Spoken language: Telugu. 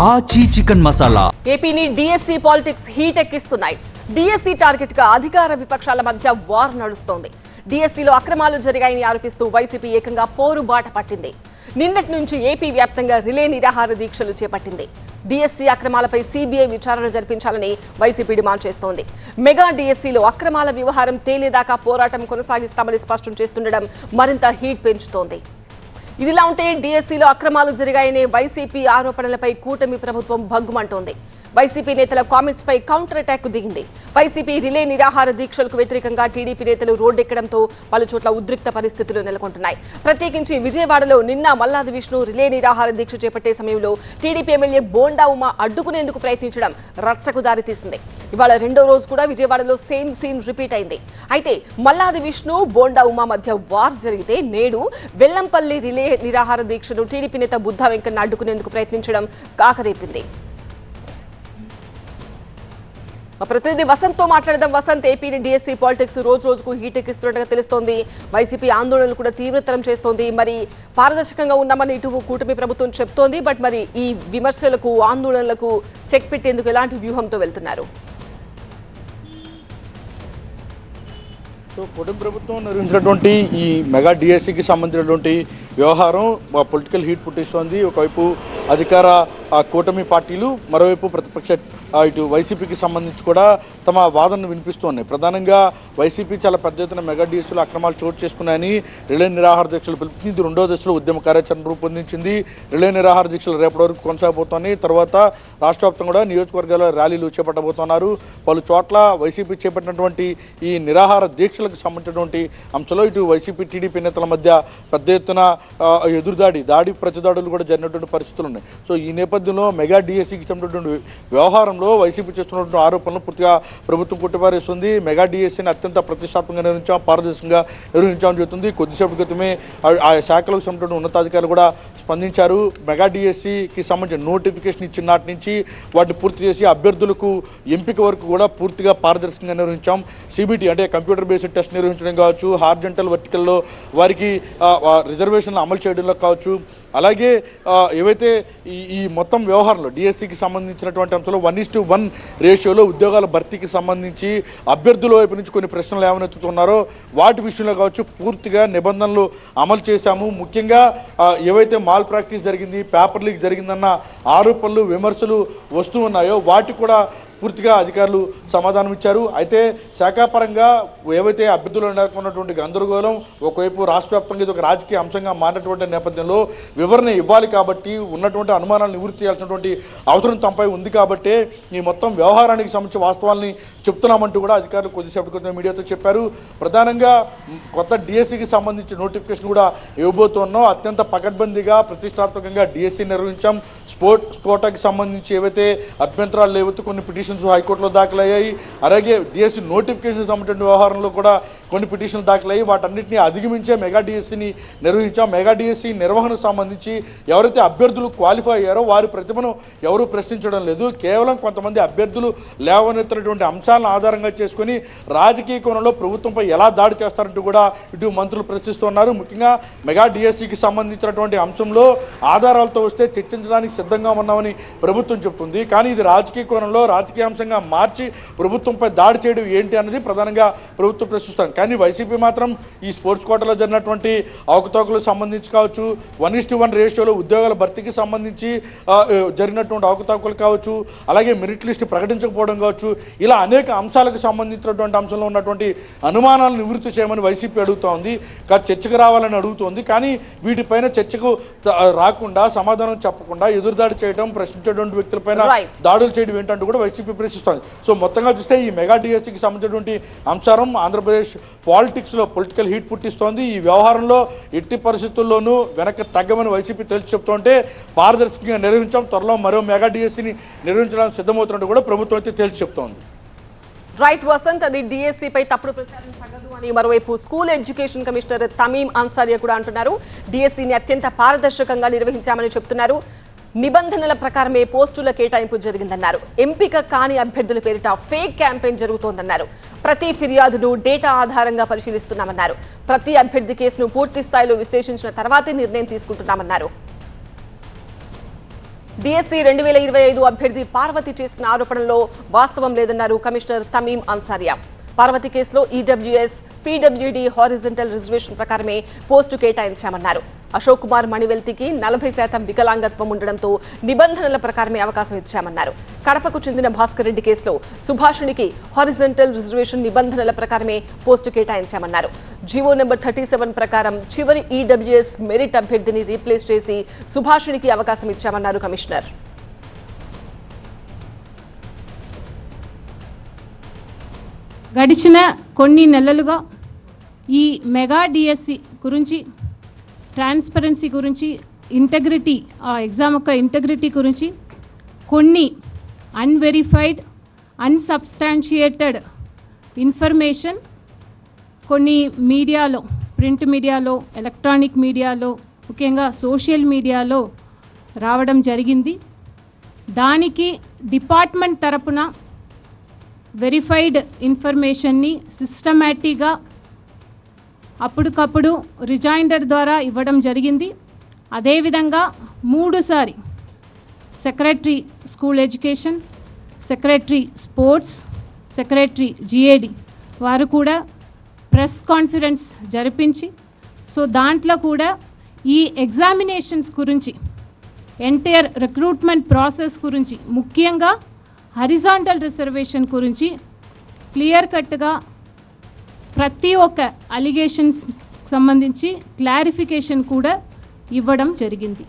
ఆచి చికెన్ మసాలా. ఏపీని డిఎస్సి పాలిటిక్స్ హీట్ ఎక్కిస్తున్నాయి. డిఎస్సి టార్గెట్ గా అధికార విపక్షాల మధ్య వార్ నడుస్తోంది. డిఎస్సిలో అక్రమాలు జరిగాయని ఆరోపిస్తూ వైసీపీ ఏకంగా పోరుబాట పట్టింది. నిన్నటి నుంచి ఏపీ వ్యాప్తంగా రిలే నిరాహార దీక్షలు చేపట్టింది. డిఎస్సి అక్రమాలపై సిబిఐ విచారణ జరిపించాలని వైసీపీ డిమాండ్ చేస్తోంది. మెగా డిఎస్సిలో అక్రమాల వ్యవహారం తేలేదాకా పోరాటం కొనసాగిస్తామని స్పష్టం చేస్తుండడం మరింత హీట్ పెంచుతోంది. ఇదిలా ఉంటే డిఎస్సిలో అక్రమాలు జరిగాయనే వైసీపీ ఆరోపణలపై కూటమి ప్రభుత్వం భగ్గుమంటోంది. వైసీపీ నేతల కామెంట్స్ పై కౌంటర్ అటాక్ దిగింది. వైసీపీ రిలే నిరాహార దీక్షలకు వ్యతిరేకంగా టీడీపీ నేతలు రోడ్డెక్కడంతో పలు చోట్ల ఉద్రిక్త పరిస్థితులు నెలకొంటున్నాయి. ప్రత్యేకించి విజయవాడలో నిన్న మల్లాది విష్ణు రిలే నిరాహార దీక్ష చేపట్టే సమయంలో టీడీపీ ఎమ్మెల్యే బోండా ఉమా అడ్డుకునేందుకు ప్రయత్నించడం రచ్చకు దారితీసింది. ఇవాళ రెండో రోజు కూడా విజయవాడలో సేమ్ సీన్ రిపీట్ అయింది. అయితే మల్లాది విష్ణు బోండా ఉమా మధ్య వార్ జరిగితే నేడు వెల్లంపల్లి రిలే నిరాహార దీక్షను టీడీపీ నేత బుద్ధ వెంకన్న అడ్డుకునేందుకు ప్రయత్నించడం కాకరేపింది. మా ప్రతినిధి వసంత్ తో మాట్లాడదాం. వసంత్, ఏపీని డిఎస్సి పాలిటిక్స్ రోజు రోజుకు హీట్ ఎక్కిస్తున్నట్టుగా తెలుస్తోంది. వైసీపీ ఆందోళనలు కూడా తీవ్రతరం చేస్తోంది. మరి పారదర్శకంగా ఉన్నామని ఇటు కూటమి ప్రభుత్వం చెప్తోంది. బట్ మరి ఈ విమర్శలకు ఆందోళనలకు చెక్ పెట్టేందుకు ఎలాంటి వ్యూహంతో వెళ్తున్నారు? సో కూటమి ప్రభుత్వం నిర్వహించినటువంటి ఈ మెగా డిఎస్సికి సంబంధించినటువంటి వ్యవహారం పొలిటికల్ హీట్ పుట్టిస్తోంది. ఒకవైపు అధికార కూటమి పార్టీలు, మరోవైపు ప్రతిపక్ష ఇటు వైసీపీకి సంబంధించి కూడా తమ వాదనను వినిపిస్తున్నాయి. ప్రధానంగా వైసీపీ చాలా పెద్ద ఎత్తున మెగా డిఎస్సీలో అక్రమాలు చోటు చేసుకున్నాయని రిలే నిరాహార దీక్షలు పిలుపునింది. రెండో దశలో ఉద్యమ కార్యాచరణ రూపొందించింది. రిలే నిరాహార దీక్షలు రేపటి వరకు కొనసాగబోతున్నాయి. తర్వాత రాష్ట్ర వ్యాప్తంగా కూడా నియోజకవర్గాల ర్యాలీలు చేపట్టబోతున్నారు. పలు చోట్ల వైసీపీ చేపట్టినటువంటి ఈ నిరాహార దీక్షలకు సంబంధించినటువంటి అంశంలో ఇటు వైసీపీ టీడీపీ నేతల మధ్య పెద్ద ఎత్తున దాడి ప్రతిదాడులు కూడా జరిగినటువంటి పరిస్థితులు ఉన్నాయి. సో ఈ నేపథ్యంలో మెగా డిఎస్సికి సంబంధించినటువంటి వ్యవహారంలో వైసీపీ చేస్తున్నటువంటి ఆరోపణలు పూర్తిగా ప్రభుత్వం కొట్టిపారేస్తుంది. మెగా డిఎస్సిని అత్యంత ప్రతిష్టాత్మకంగా నిర్వహించాం, పారదర్శకంగా నిర్వహించామని చెబుతుంది. కొద్దిసేపటి క్రితమే ఆ శాఖలకు సంబంధించిన ఉన్నతాధికారులు కూడా స్పందించారు. మెగా డిఎస్సికి సంబంధించిన నోటిఫికేషన్ ఇచ్చిన నాటి నుంచి వాటిని పూర్తి చేసి అభ్యర్థులకు ఎంపిక వరకు కూడా పూర్తిగా పారదర్శకంగా నిర్వహించాం. సిబిటి అంటే కంప్యూటర్ బేస్డ్ టెస్ట్ నిర్వహించడం కావచ్చు, హార్జెంటల్ వర్టికల్లో వారికి రిజర్వేషన్లు అమలు చేయడంలో కావచ్చు, అలాగే ఏవైతే ఈ మొత్తం వ్యవహారంలో డిఎస్సికి సంబంధించినటువంటి అంశంలో 1:1 రేషియోలో ఉద్యోగాల భర్తీకి సంబంధించి అభ్యర్థుల వైపు నుంచి కొన్ని ప్రశ్నలు ఏమనెత్తుతున్నారో వాటి విషయంలో కావచ్చు పూర్తిగా నిబంధనలు అమలు చేశాము. ముఖ్యంగా ఏవైతే మాల్ ప్రాక్టీస్ జరిగింది, పేపర్ లీక్ జరిగిందన్న ఆరోపణలు, విమర్శలు వస్తూ ఉన్నాయో వాటి కూడా పూర్తిగా అధికారులు సమాధానం ఇచ్చారు. అయితే శాఖాపరంగా ఏవైతే అభ్యర్థులు ఉన్నటువంటి గందరగోళం, ఒకవైపు రాష్ట్ర వ్యాప్తంగా ఇది ఒక రాజకీయ అంశంగా మారినటువంటి నేపథ్యంలో వివరణ ఇవ్వాలి కాబట్టి ఉన్నటువంటి అనుమానాలు నివృత్తి చేయాల్సినటువంటి అవసరం తమపై ఉంది కాబట్టి ఈ మొత్తం వ్యవహారానికి సంబంధించి వాస్తవాల్ని చెప్తున్నామంటూ కూడా అధికారులు కొద్దిసేపటి క్రితం మీడియాతో చెప్పారు. ప్రధానంగా కొత్త డిఎస్సికి సంబంధించి నోటిఫికేషన్ కూడా ఇవ్వబోతున్నాం. అత్యంత పకడ్బందీగా ప్రతిష్టాత్మకంగా డిఎస్సి నిర్వహించాం. స్పోర్ట్స్ కోటాకి సంబంధించి ఏవైతే అభ్యంతరాలు లేవైతే కొన్ని పిటిషన్స్ హైకోర్టులో దాఖలయ్యాయి. అలాగే డిఎస్సి నోటిఫికేషన్ సంబంధించిన వ్యవహారంలో కూడా కొన్ని పిటిషన్లు దాఖలయ్యాయి. వాటన్నింటినీ అధిగమించే మెగా డిఎస్సిని నిర్వహించాం. మెగా డిఎస్సి నిర్వహణకు సంబంధించి ఎవరైతే అభ్యర్థులు క్వాలిఫై అయ్యారో వారి ప్రతిభను ఎవరూ ప్రశ్నించడం లేదు. కేవలం కొంతమంది అభ్యర్థులు లేవనెత్తినటువంటి అంశాలను ఆధారంగా చేసుకుని రాజకీయ కోణంలో ప్రభుత్వంపై ఎలా దాడి చేస్తారంటూ కూడా ఇటు మంత్రులు ప్రశ్నిస్తున్నారు. ముఖ్యంగా మెగా డిఎస్సికి సంబంధించినటువంటి అంశంలో ఆధారాలతో వస్తే చర్చించడానికి సిద్ధంగా ఉన్నామని ప్రభుత్వం చెబుతుంది. కానీ ఇది రాజకీయ కోణంలో రాజకీయ అంశంగా మార్చి ప్రభుత్వంపై దాడి చేయడం ఏంటి అన్నది ప్రధానంగా ప్రభుత్వం ప్రశ్నిస్తాం. కానీ వైసీపీ మాత్రం ఈ స్పోర్ట్స్ కోటాలో జరిగినటువంటి అవకతవకలకు సంబంధించి కావచ్చు, 1:1 రేషియోలో ఉద్యోగాల భర్తీకి సంబంధించి జరిగినటువంటి అవకతవకలు కావచ్చు, అలాగే మెరిట్ లిస్ట్ ప్రకటించకపోవడం కావచ్చు, ఇలా అనేక అంశాలకు సంబంధించినటువంటి అంశంలో ఉన్నటువంటి అనుమానాలను నివృత్తి చేయమని వైసీపీ అడుగుతూ ఉంది. చర్చకు రావాలని అడుగుతోంది. కానీ వీటిపైన చర్చకు రాకుండా, సమాధానం చెప్పకుండా ఎదురుదాడి చేయడం, ప్రశ్నించేటువంటి వ్యక్తులపైన దాడులు చేయడం ఏంటంటూ కూడా వైసీపీ ప్రశ్నిస్తోంది. సో మొత్తంగా చూస్తే ఈ మెగా డిఎస్సికి సంబంధించినటువంటి అంశారం ఆంధ్రప్రదేశ్ పాలిటిక్స్లో పొలిటికల్ హీట్ పుట్టిస్తోంది. ఈ వ్యవహారంలో ఎట్టి పరిస్థితుల్లోనూ వెనక్కి తగ్గమని వైసీపీ తెలిసి చెప్తుంటే పారదర్శకంగా నిర్వహించాం, త్వరలో మరో మెగా డిఎస్సిని నిర్వహించడానికి సిద్ధమవుతున్నట్టు కూడా ప్రభుత్వం అయితే తేల్చి చెప్తోంది. రైట్ వసంత్, అది డిఎస్సి పై తప్పుడు ప్రచారం తగ్గదు అని మరోవైపు స్కూల్ ఎడ్యుకేషన్ కమిషనర్ తమీం అన్సారియా కూడా అంటున్నారు. డిఎస్సిని అత్యంత పారదర్శకంగా నిర్వహించామని చెప్తున్నారు. నిబంధనల ప్రకారమే పోస్టుల కేటాయింపు జరిగిందన్నారు. ఎంపిక కాని అభ్యర్థుల పేరిట ఫేక్ క్యాంపెయిన్ జరుగుతోందన్నారు. ప్రతి ఫిర్యాదును డేటా ఆధారంగా పరిశీలిస్తున్నామన్నారు. ప్రతి అభ్యర్థి కేసును పూర్తి స్థాయిలో విశ్లేషించిన తర్వాతే నిర్ణయం తీసుకుంటున్నామన్నారు. డిఎస్సి 2025 అభ్యర్థి పార్వతి చేసిన ఆరోపణలో వాస్తవం లేదన్నారు కమిషనర్ తమీం అన్సారియా. పార్వతి కేసులో ఈడబ్ల్యూఎస్, పీడబ్ల్యూడీ హారిజంటల్ రిజర్వేషన్ ప్రకారమే పోస్టు కేటాయించామన్నారు. అశోక్ కుమార్ మణివెల్తికి 40% వికలాంగత్వం ఉండడంతో నిబంధనల ప్రకారమే అవకాశం ఇచ్చామన్నారు. కడపకు చెందిన భాస్కర్ రెడ్డి కేసులో సుభాషిణికి హారిజంటల్ రిజర్వేషన్ నిబంధనల ప్రకారమే పోస్టు కేటాయించామన్నారు. జీవో నెంబర్ 37 ప్రకారం చివరి ఈడబ్ల్యూఎస్ మెరిట్ అభ్యర్థిని రీప్లేస్ చేసి సుభాషిణికి అవకాశం ఇచ్చామన్నారు కమిషనర్. గడిచిన కొన్ని నెలలుగా ఈ మెగా డిఎస్సి గురించి, ట్రాన్స్పరెన్సీ గురించి, ఇంటెగ్రిటీ, ఆ ఎగ్జామ్ యొక్క ఇంటెగ్రిటీ గురించి కొన్ని అన్వెరిఫైడ్, అన్సబ్స్టాన్షియేటెడ్ ఇన్ఫర్మేషన్ కొన్ని మీడియాలో, ప్రింట్ మీడియాలో, ఎలక్ట్రానిక్ మీడియాలో, ముఖ్యంగా సోషల్ మీడియాలో రావడం జరిగింది. దానికి డిపార్ట్మెంట్ తరపున వెరిఫైడ్ ఇన్ఫర్మేషన్ని సిస్టమేటిక్గా అప్పటికప్పుడు రిజైండర్ ద్వారా ఇవ్వడం జరిగింది. అదేవిధంగా 3 సారి secretary school education, secretary sports, secretary GAD వారు కూడా ప్రెస్ కాన్ఫరెన్స్ జరిపించి, సో దాంట్లో కూడా ఈ ఎగ్జామినేషన్స్ గురించి, ఎంటైర్ రిక్రూట్మెంట్ ప్రాసెస్ గురించి, ముఖ్యంగా హారిజాంటల్ రిజర్వేషన్ గురించి క్లియర్ కట్గా ప్రతి ఒక్క అలిగేషన్స్ సంబంధించి క్లారిఫికేషన్ కూడా ఇవ్వడం జరిగింది.